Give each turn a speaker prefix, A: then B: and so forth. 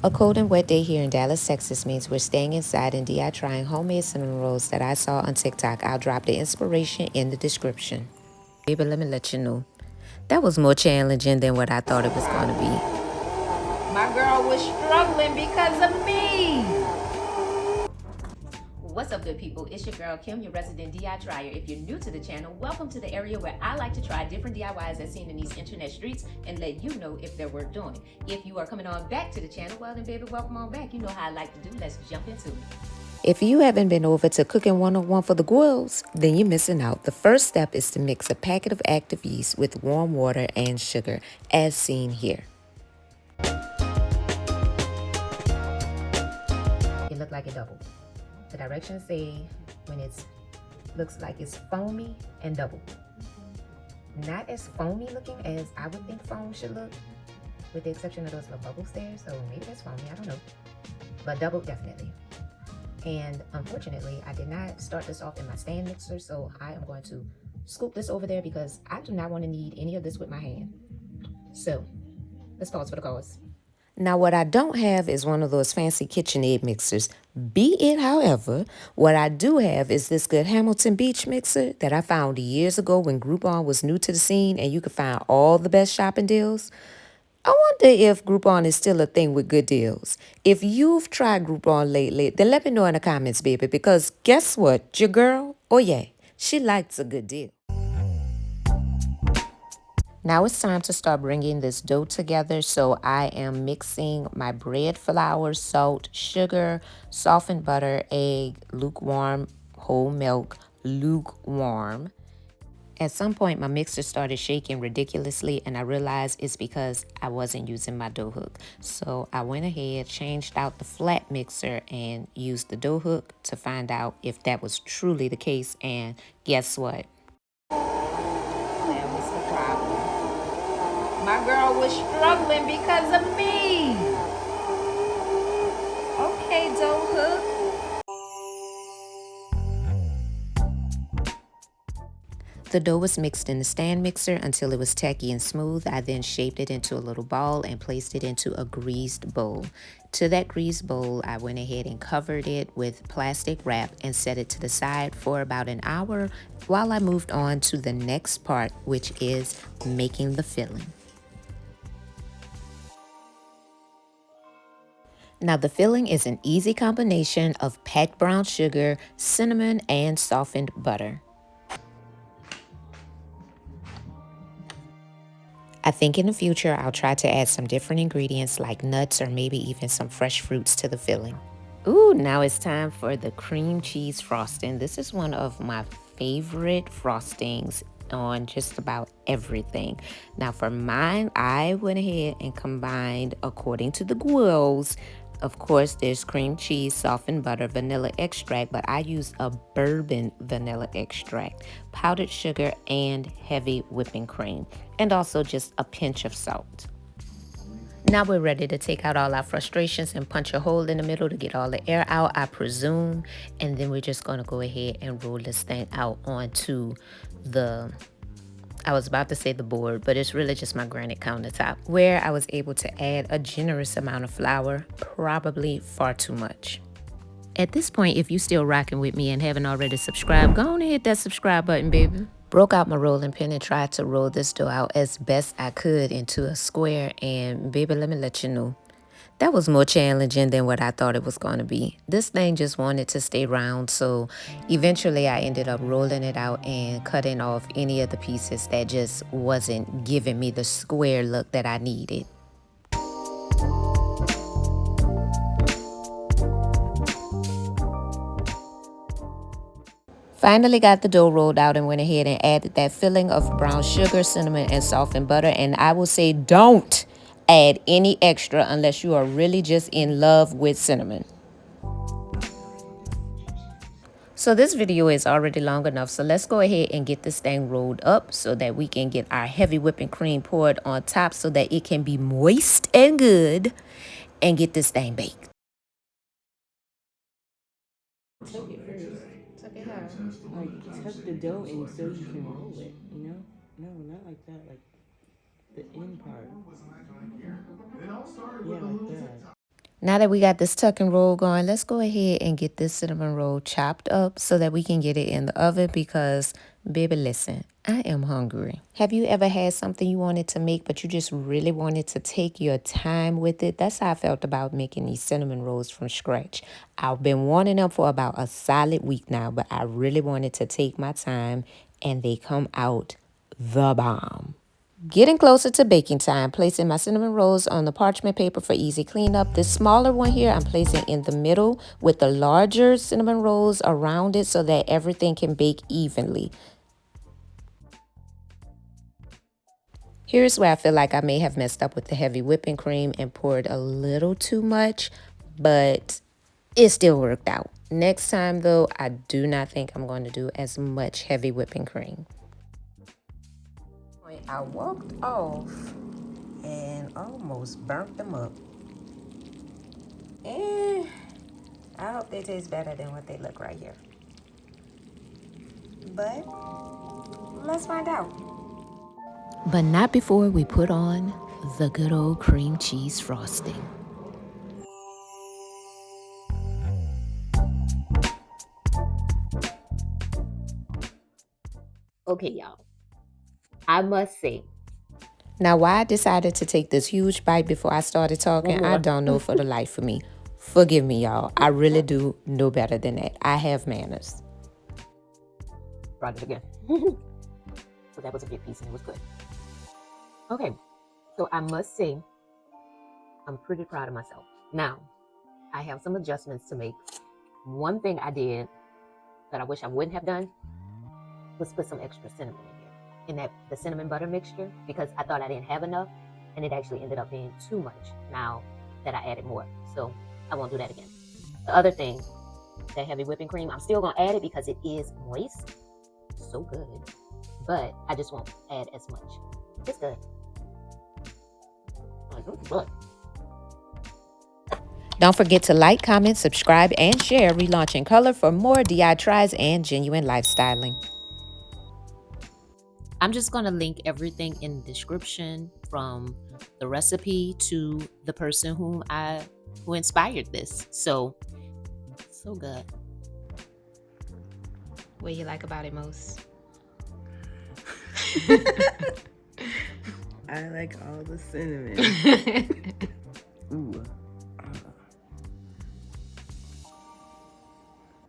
A: A cold and wet day here in Dallas, Texas means we're staying inside and DI.trying homemade cinnamon rolls that I saw on TikTok. I'll drop the inspiration in the description. Baby, let me let you know. That was more challenging than what I thought it was going to be. My girl was struggling because of me. What's up, good people? It's your girl Kim, your resident DI.tryer. If you're new to the channel, welcome to the area where I like to try different DIYs as seen in these internet streets and let you know if they're worth doing. If you are coming on back to the channel, well then baby, welcome on back. You know how I like to do. Let's jump into it. If you haven't been over to Cooking 101 for the girls, then you're missing out. The first step is to mix a packet of active yeast with warm water and sugar, as seen here. It looked like it doubled. The directions say when it looks like it's foamy and double. Not as foamy looking as I would think foam should look, with the exception of those little bubbles there. So maybe that's foamy, I don't know. But double definitely. And unfortunately, I did not start this off in my stand mixer, so I am going to scoop this over there because I do not want to knead any of this with my hand. So let's pause for the cause. Now, what I don't have is one of those fancy KitchenAid mixers. Be it, however, what I do have is this good Hamilton Beach mixer that I found years ago when Groupon was new to the scene and you could find all the best shopping deals. I wonder if Groupon is still a thing with good deals. If you've tried Groupon lately, then let me know in the comments, baby, because guess what? Your girl, oh yeah, she likes a good deal. Now it's time to start bringing this dough together. So I am mixing my bread flour, salt, sugar, softened butter, egg, lukewarm, whole milk, lukewarm. At some point, my mixer started shaking ridiculously, and I realized it's because I wasn't using my dough hook. So I went ahead, changed out the flat mixer, and used the dough hook to find out if that was truly the case. And guess what? That was the problem. My girl was struggling because of me. Okay, dough hook. The dough was mixed in the stand mixer until it was tacky and smooth. I then shaped it into a little ball and placed it into a greased bowl. To that greased bowl, I went ahead and covered it with plastic wrap and set it to the side for about an hour while I moved on to the next part, which is making the filling. Now the filling is an easy combination of packed brown sugar, cinnamon, and softened butter. I think in the future, I'll try to add some different ingredients like nuts or maybe even some fresh fruits to the filling. Ooh, now it's time for the cream cheese frosting. This is one of my favorite frostings on just about everything. Now for mine, I went ahead and combined according to the girls. Of course, there's cream cheese, softened butter, vanilla extract, but I use a bourbon vanilla extract, powdered sugar, and heavy whipping cream, and also just a pinch of salt. Now we're ready to take out all our frustrations and punch a hole in the middle to get all the air out, I presume. And then we're just going to go ahead and roll this thing out onto the, I was about to say the board, but it's really just my granite countertop, where I was able to add a generous amount of flour, probably far too much. At this point, if you're still rocking with me and haven't already subscribed, go on and hit that subscribe button, baby. Broke out my rolling pin and tried to roll this dough out as best I could into a square, and baby, let me let you know, that was more challenging than what I thought it was going to be. This thing just wanted to stay round, so eventually I ended up rolling it out and cutting off any of the pieces that just wasn't giving me the square look that I needed. Finally got the dough rolled out and went ahead and added that filling of brown sugar, cinnamon, and softened butter. And I will say don't add any extra unless you are really just in love with cinnamon. So this video is already long enough, so let's go ahead and get this thing rolled up so that we can get our heavy whipping cream poured on top so that it can be moist and good and get this thing baked.
B: Tuck it first. Tuck it how? Like tuck the dough in so you can roll it, you know? No, not like that, like the end part. Yeah, like that.
A: Now that we got this tuck and roll going, let's go ahead and get this cinnamon roll chopped up so that we can get it in the oven because, baby, listen, I am hungry. Have you ever had something you wanted to make, but you just really wanted to take your time with it? That's how I felt about making these cinnamon rolls from scratch. I've been wanting them for about a solid week now, but I really wanted to take my time, and they come out the bomb. Getting closer to baking time, placing my cinnamon rolls on the parchment paper for easy cleanup. This smaller one here, I'm placing in the middle with the larger cinnamon rolls around it so that everything can bake evenly. Here's where I feel like I may have messed up with the heavy whipping cream and poured a little too much, but it still worked out. Next time though, I do not think I'm going to do as much heavy whipping cream. I walked off and almost burnt them up. And I hope they taste better than what they look right here. But let's find out. But not before we put on the good old cream cheese frosting. Okay, y'all. I must say. Now, why I decided to take this huge bite before I started talking, I don't know for the life of me. Forgive me, y'all. I really do know better than that. I have manners. Tried it again. So that was a big piece and it was good. Okay, so I must say, I'm pretty proud of myself. Now, I have some adjustments to make. One thing I did that I wish I wouldn't have done was put some extra cinnamon in here, the cinnamon butter mixture, because I thought I didn't have enough, and it actually ended up being too much now that I added more. So I won't do that again. The other thing, that heavy whipping cream, I'm still gonna add it because it is moist. So good, but I just won't add as much. It's good. It's good. Don't forget to like, comment, subscribe, and share Relaunching Color for more D.I.trys and genuine lifestyling. I'm just going to link everything in the description, from the recipe to the person who inspired this. So good. What do you like about it most?
B: I like all the cinnamon. Ooh.